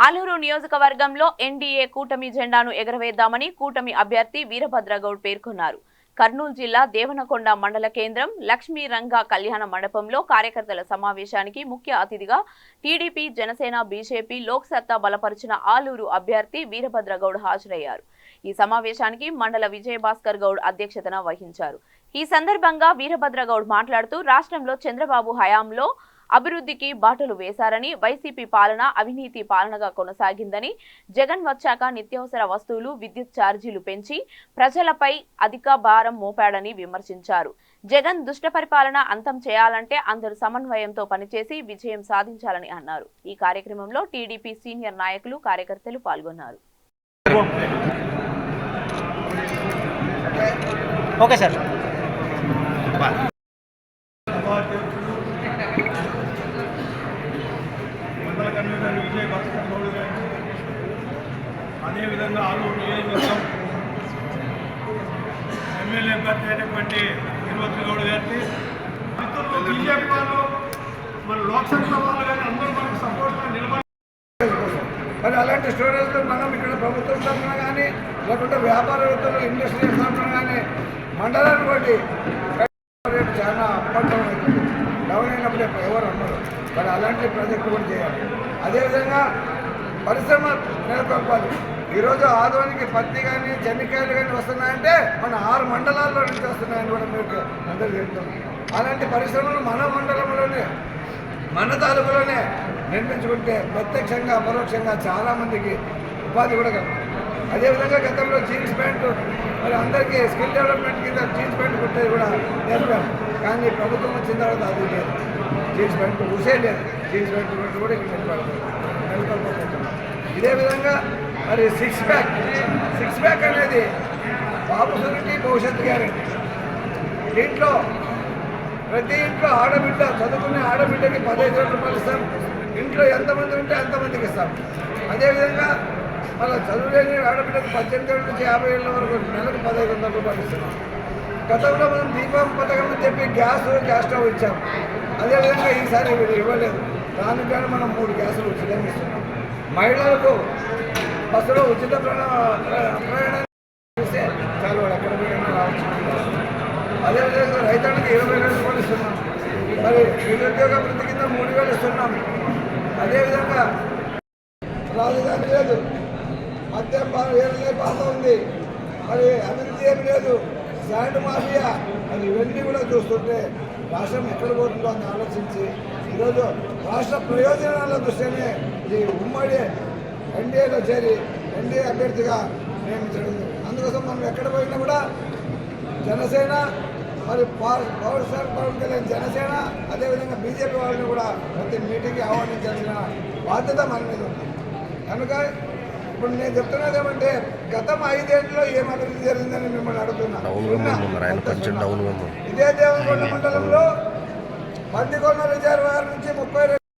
ఆలూరు నియోజకవర్గంలో ఎన్డీఏ కూటమి జెండాను ఎగరవేద్దామని కూటమి అభ్యర్థి వీరభద్రగౌడ్ పేర్కొన్నారు. కర్నూలు జిల్లా దేవనకొండ మండల కేంద్రం లక్ష్మీ రంగా కళ్యాణ మండపంలో కార్యకర్తల సమావేశానికి ముఖ్య అతిథిగా టీడీపీ, జనసేన, బీజేపీ లోక్ సత్తా బలపరిచిన ఆలూరు అభ్యర్థి వీరభద్రగౌడ్ హాజరయ్యారు. ఈ సమావేశానికి మండల విజయభాస్కర్ గౌడ్ అధ్యక్షతన వహించారు. ఈ సందర్భంగా వీరభద్రగౌడ్ మాట్లాడుతూ రాష్ట్రంలో చంద్రబాబు హయాంలో అభివృద్ధికి బాటలు వేశారని, వైసీపీ పాలన అవినీతి పాలనగా కొనసాగిందని, జగన్ వచ్చాక నిత్యావసర వస్తువులు, విద్యుత్ ఛార్జీలు పెంచి ప్రజలపై అధిక భారం మోపాడని విమర్శించారు. జగన్ దుష్ట పరిపాలన అంతం చేయాలంటే అందరూ సమన్వయంతో పనిచేసి విజయం సాధించాలని అన్నారు. ఈ కార్యక్రమంలో టీడీపీ సీనియర్ నాయకులు, కార్యకర్తలు పాల్గొన్నారు. Okay sir. మండల కన్వీనర్ విజయభాస్కర్ గౌడ్ గారు, అదేవిధంగా ఆలూరు నియోజకవర్గం ఎమ్మెల్యే అభ్యర్థి అయినటువంటి వీరభద్రగౌడ్ గారికి, మిత్రులు బీజేపీ వాళ్ళు, మన లోక్సభ వాళ్ళు కానీ అందరూ మనకు సపోర్ట్గా నిలబడి మరి అలాంటి స్టోరేజ్లో మనం ఇక్కడ ప్రభుత్వం తరఫున కానీ లేకుంటే వ్యాపారవేత్తలు, ఇండస్ట్రియల్ తరఫున కానీ మండలాన్ని బట్టి రేటు చాలా అప్పడం అవుతుంది. డౌన్ అయినప్పుడు ఎవరు అన్నారు. మరి అలాంటి ప్రాజెక్టు కూడా చేయాలి. అదేవిధంగా పరిశ్రమ నెలకొల్పాలి. ఈరోజు ఆదోనికి పత్తి కానీ చెనిక్కాయలు కానీ వస్తున్నాయంటే మన 6 మండలాల్లో నుంచి వస్తున్నాయని కూడా మీకు అందరూ చెప్తున్నాం. అలాంటి పరిశ్రమలు మన మండలంలోనే, మన తాలూకులోనే నిర్మించుకుంటే ప్రత్యక్షంగా పరోక్షంగా చాలామందికి ఉపాధి కూడా కలుగుతుంది. అదేవిధంగా గతంలో జీన్స్ ప్యాంటు మరి అందరికీ స్కిల్ డెవలప్మెంట్ కింద జీన్స్ ప్యాంట్ కుట్టేది కూడా నేర్పారు. కానీ ప్రభుత్వం వచ్చిన తర్వాత అది లేదు. జీన్స్ ప్యాంట్ ఊసే లేదు. జీన్స్ ప్యాంట్ కుట్టి కూడా ఇక్కడ నెలకొల్పడుతున్నాం. ఇదే విధంగా మరి సిక్స్ ప్యాక్ అనేది బాబుసరికి భవిష్యత్తు గ్యారెంటీ. దీంట్లో ప్రతి ఇంట్లో ఆడబిడ్డ, చదువుకునే ఆడబిడ్డకి 15,000 రూపాయలు ఇస్తాం. ఇంట్లో ఎంతమంది ఉంటే అంతమందికి ఇస్తాం. అదేవిధంగా మళ్ళీ చదువులేని ఆడబిడ్డకు 18 నుంచి 50 ఏళ్ళ వరకు నెలకు 1500 రూపాయలు ఇస్తున్నాం. గతంలో మనం దీపం పథకం అని చెప్పి గ్యాస్ స్టవ్ ఇచ్చాం. అదేవిధంగా ఈసారి ఇవ్వలేదు. దానికి కానీ మనం 3 గ్యాసులు ఉచితంగా ఇస్తున్నాం. మహిళలకు బస్సులో ఉచిత ప్రయాణం చేస్తే చాలు, వాడు ఎక్కడ పోయినా రావచ్చు. అదేవిధంగా రైతానికి 20,000 రూపాయలు ఇస్తున్నాం. మరి నిరుద్యోగ వృత్తి కింద 3,000 ఇస్తున్నాం. అదేవిధంగా రాజధాని లేదు, మద్యం వేరే బాధ ఉంది, మరి అభివృద్ధి ఏమి లేదు, శాండ్ మాఫియా, మరి ఇవన్నీ కూడా చూస్తుంటే రాష్ట్రం ఎక్కడ పోతుందో అని ఆలోచించి ఈరోజు రాష్ట్ర ప్రయోజనాల దృష్ట్యానే ఈ ఉమ్మడి ఎన్డీఏలో చేరి ఎన్డీఏ అభ్యర్థిగా నియమించడం. అందుకోసం మనం ఎక్కడ పోయినా కూడా జనసేన, మరి పవర్ స్టార్ పవన్ కళ్యాణ్ జనసేన, అదేవిధంగా బీజేపీ వాళ్ళని కూడా ప్రతి మీటింగ్కి ఆహ్వానించాల్సిన బాధ్యత మన మీద ఉంది. కనుక ఇప్పుడు నేను చెప్తున్నది ఏమంటే, గతం 5 ఏళ్ళలో ఏం అభివృద్ధి జరిగిందని మిమ్మల్ని అడుగుతున్నా. ఇదే దేవనకొండ మండలంలో పందికొండ రిజర్వాయర్ నుంచి 32